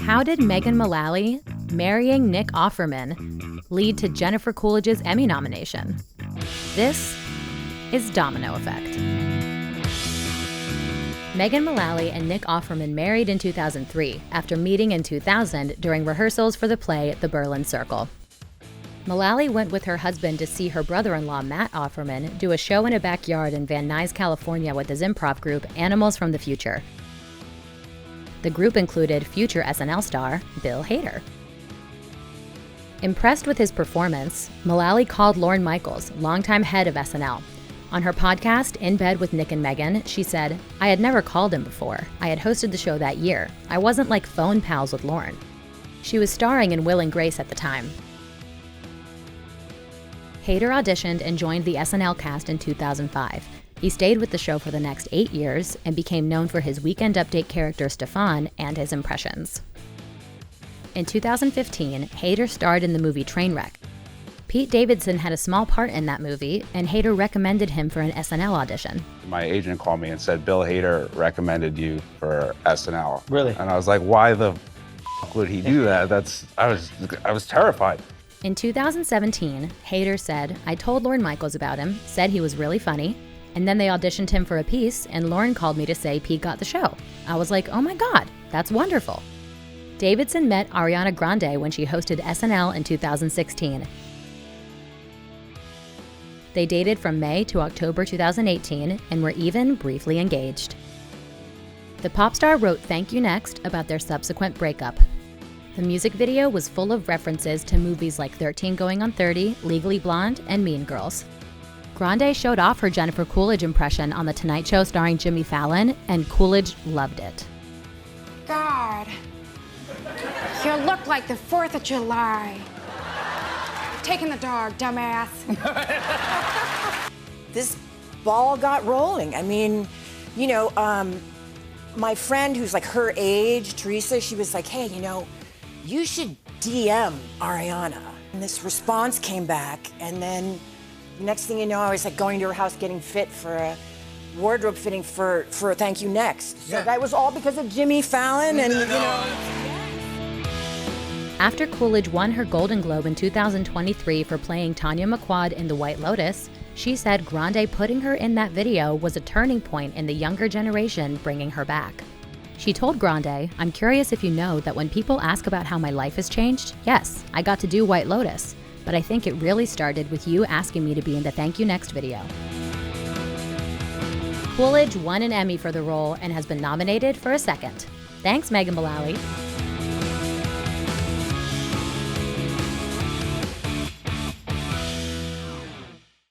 How did Megan Mullally marrying Nick Offerman lead to Jennifer Coolidge's Emmy nomination? This is Domino Effect. Megan Mullally and Nick Offerman married in 2003 after meeting in 2000 during rehearsals for the play The Berlin Circle. Mullally went with her husband to see her brother-in-law Matt Offerman do a show in a backyard in Van Nuys, California with his improv group Animals from the Future. The group included future SNL star Bill Hader. Impressed with his performance, Mullally called Lorne Michaels, longtime head of SNL. On her podcast, In Bed with Nick and Megan, she said, "I had never called him before. I had hosted the show that year. I wasn't like phone pals with Lorne." She was starring in Will and Grace at the time. Hader auditioned and joined the SNL cast in 2005. He stayed with the show for the next 8 years and became known for his Weekend Update character Stefan and his impressions. In 2015, Hader starred in the movie Trainwreck. Pete Davidson had a small part in that movie, and Hader recommended him for an SNL audition. My agent called me and said, "Bill Hader recommended you for SNL." Really? And I was like, why the would he do that? I was terrified. In 2017, Hader said, "I told Lorne Michaels about him, said he was really funny, and then they auditioned him for a piece, and Lorne called me to say Pete got the show. I was like, oh my God, that's wonderful." Davidson met Ariana Grande when she hosted SNL in 2016. They dated from May to October 2018 and were even briefly engaged. The pop star wrote "Thank You Next" about their subsequent breakup. The music video was full of references to movies like 13 Going on 30, Legally Blonde, and Mean Girls. Grande showed off her Jennifer Coolidge impression on The Tonight Show starring Jimmy Fallon, and Coolidge loved it. God, you look like the 4th of July. Taking the dog, dumbass. This ball got rolling. I mean, my friend who's like her age, Teresa, she was like, "Hey, you should DM Ariana." And this response came back, and then next thing you know, I was like going to her house getting fit for a wardrobe fitting for Thank You Next. So that was all because of Jimmy Fallon and, After Coolidge won her Golden Globe in 2023 for playing Tanya McQuad in The White Lotus, she said Grande putting her in that video was a turning point in the younger generation bringing her back. She told Grande, "I'm curious if you know that when people ask about how my life has changed, yes, I got to do White Lotus. But I think it really started with you asking me to be in the Thank You Next video." Coolidge won an Emmy for the role and has been nominated for a second. Thanks, Megan Mullally.